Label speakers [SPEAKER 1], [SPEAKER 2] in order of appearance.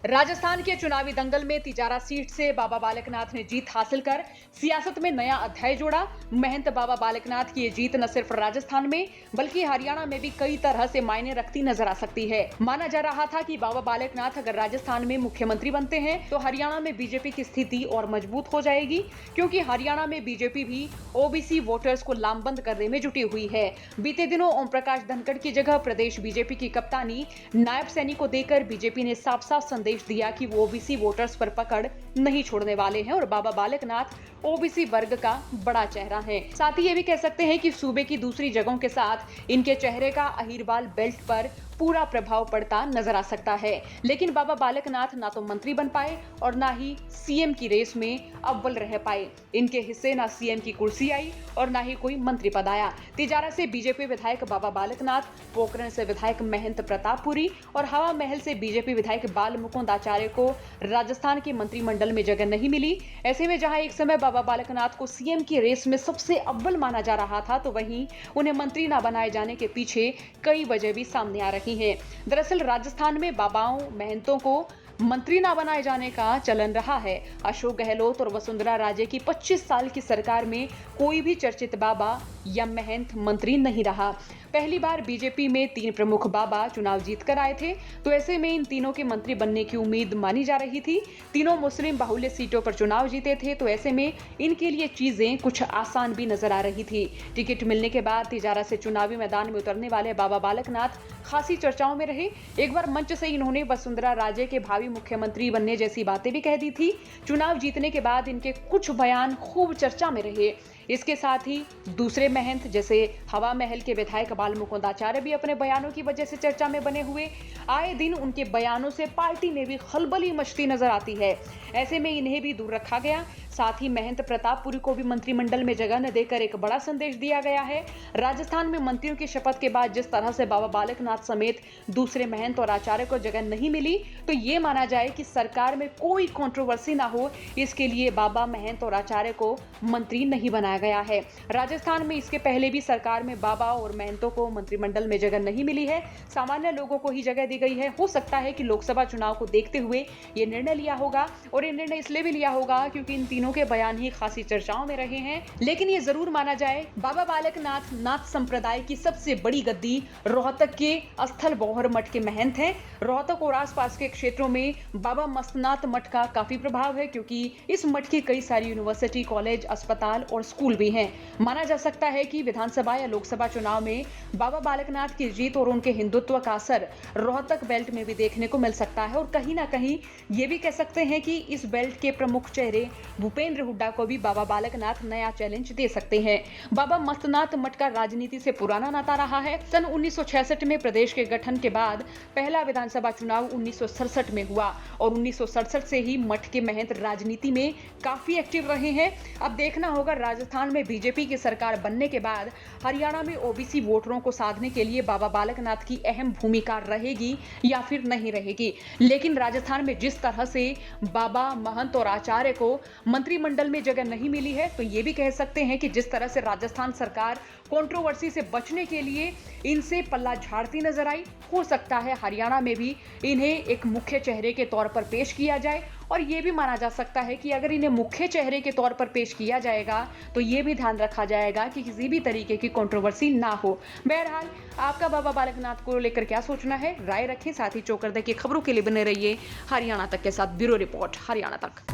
[SPEAKER 1] राजस्थान के चुनावी दंगल में तिजारा सीट से बाबा बालकनाथ ने जीत हासिल कर सियासत में नया अध्याय जोड़ा। महंत बाबा बालकनाथ की ये जीत न सिर्फ राजस्थान में बल्कि हरियाणा में भी कई तरह से मायने रखती नजर आ सकती है। माना जा रहा था कि बाबा बालकनाथ अगर राजस्थान में मुख्यमंत्री बनते हैं तो हरियाणा में बीजेपी की स्थिति और मजबूत हो जाएगी, क्योंकि हरियाणा में बीजेपी भी ओबीसी वोटर्स को लामबंद करने में जुटी हुई है। बीते दिनों ओम प्रकाश धनखड़ की जगह प्रदेश बीजेपी की कप्तानी नायब सैनी को देकर बीजेपी ने साफ साफ संदेश दिया कि वो ओबीसी वोटर्स पर पकड़ नहीं छोड़ने वाले हैं और बाबा बालकनाथ ओबीसी वर्ग का बड़ा चेहरा है। साथ ही ये भी कह सकते हैं कि सूबे की दूसरी जगहों के साथ इनके चेहरे का अहिरवाल बेल्ट पर पूरा प्रभाव पड़ता नजर आ सकता है। लेकिन बाबा बालकनाथ ना तो मंत्री बन पाए और ना ही सीएम की रेस में अव्वल रह पाए। इनके हिस्से ना सीएम की कुर्सी आई और ना ही कोई मंत्री पद आया। तिजारा से बीजेपी विधायक बाबा बालकनाथ, पोखरण से विधायक महंत प्रतापपुरी और हवा महल से बीजेपी विधायक बाल मुकुंद आचार्य को राजस्थान के मंत्रिमंडल में जगह नहीं मिली। ऐसे में जहां एक समय बाबा बालकनाथ को सीएम की रेस में सबसे अव्वल माना जा रहा था, तो वहीं उन्हें मंत्री न बनाए जाने के पीछे कई वजह भी सामने आ रही हैं। दरअसल राजस्थान में बाबाओं महंतों को मंत्री ना बनाए जाने का चलन रहा है। अशोक गहलोत और वसुंधरा राजे की 25 साल की सरकार में कोई भी चर्चित बाबा या महंत मंत्री नहीं रहा। पहली बार बीजेपी में 3 प्रमुख बाबा चुनाव जीतकर आए थे, तो ऐसे में इन तीनों के मंत्री बनने की उम्मीद मानी जा रही थी। तीनों मुस्लिम बाहुल्य सीटों पर चुनाव जीते थे, तो ऐसे में इनके लिए चीजें कुछ आसान भी नजर आ रही थी। टिकट मिलने के बाद तिजारा से चुनावी मैदान में उतरने वाले बाबा बालकनाथ खासी चर्चाओं में रहे। एक बार मंच से इन्होंने वसुंधरा राजे के भावी मुख्यमंत्री बनने जैसी बातें भी कह दी थी। चुनाव जीतने के बाद इनके कुछ बयान खूब चर्चा में रहे। इसके साथ ही दूसरे महंत जैसे हवा महल के विधायक बाल मुकुंद आचार्य भी अपने बयानों की वजह से चर्चा में बने हुए। आए दिन उनके बयानों से पार्टी में भी खलबली मचती नजर आती है। ऐसे में इन्हें भी दूर रखा गया। साथ ही महंत प्रतापपुरी को भी मंत्रिमंडल में जगह न देकर एक बड़ा संदेश दिया गया है। राजस्थान में मंत्रियों की शपथ के बाद जिस तरह से बाबा बालकनाथ समेत दूसरे महंत और आचार्य को जगह नहीं मिली, तो ये माना जाए कि सरकार में कोई कंट्रोवर्सी ना हो, इसके लिए बाबा महंत और आचार्य को मंत्री नहीं बनाया गया है। राजस्थान में इसके पहले भी सरकार में बाबा और महंतों को मंत्रिमंडल में जगह नहीं मिली है। सामान्य लोगों को ही जगह दी गई है। हो सकता है कि लोकसभा चुनाव को देखते हुए ये निर्णय लिया होगा, और ये निर्णय इसलिए भी लिया होगा क्योंकि इन तीनों के बयान ही खासी चर्चाओं में रहे हैं। लेकिन ये जरूर माना जाए, बाबा बालकनाथ नाथ संप्रदाय की सबसे बड़ी गद्दी रोहतक के स्थल बौहर मठ के महंत हैं। रोहतक और आसपास के क्षेत्रों में बाबा मस्तनाथ मठ का काफी प्रभाव है, क्योंकि इस मठ की कई सारी यूनिवर्सिटी, कॉलेज, अस्पताल और स्कूल भी हैं। माना जा सकता है कि विधानसभा या लोकसभा चुनाव में बाबा बालकनाथ की जीत और उनके हिंदुत्व का असर रोहतक बेल्ट में भी देखने को मिल सकता है। और कहीं ना कहीं ये भी कह सकते हैं कि इस बेल्ट के प्रमुख चेहरे भूपेंद्र हुड्डा को भी बाबा बालकनाथ नया चैलेंज दे सकते हैं। बाबा मस्तनाथ मठ का राजनीति से पुराना नाता रहा है। सन 1966 में प्रदेश के गठन के बाद पहला विधानसभा चुनाव 1967 में हुआ और 1967 से ही मठ के महंत राजनीति में काफी एक्टिव रहे हैं। अब देखना होगा राजस्थान में बीजेपी की सरकार बनने के बाद हरियाणा में ओबीसी वोटरों को साधने के लिए बाबा बालकनाथ की अहम भूमिका रहेगी या फिर नहीं रहेगी। लेकिन राजस्थान में जिस तरह से बाबा महंत और आचार्य को मंत्रिमंडल में जगह नहीं मिली है, तो ये भी कह सकते हैं कि जिस तरह से राजस्थान सरकार कंट्रोवर्सी से बचने के लिए इनसे पल्ला झाड़ती नजर आई, हो सकता है हरियाणा में भी इन्हें एक मुख्य चेहरे के तौर पर पेश किया जाए। और ये भी माना जा सकता है कि अगर इन्हें मुख्य चेहरे के तौर पर पेश किया जाएगा तो ये भी ध्यान रखा जाएगा कि किसी भी तरीके की कंट्रोवर्सी ना हो। बहरहाल, आपका बाबा बालकनाथ को लेकर क्या सोचना है, राय रखें। साथ ही चौकरदे की खबरों के लिए बने रहिए हरियाणा तक के साथ। ब्यूरो रिपोर्ट, हरियाणा तक।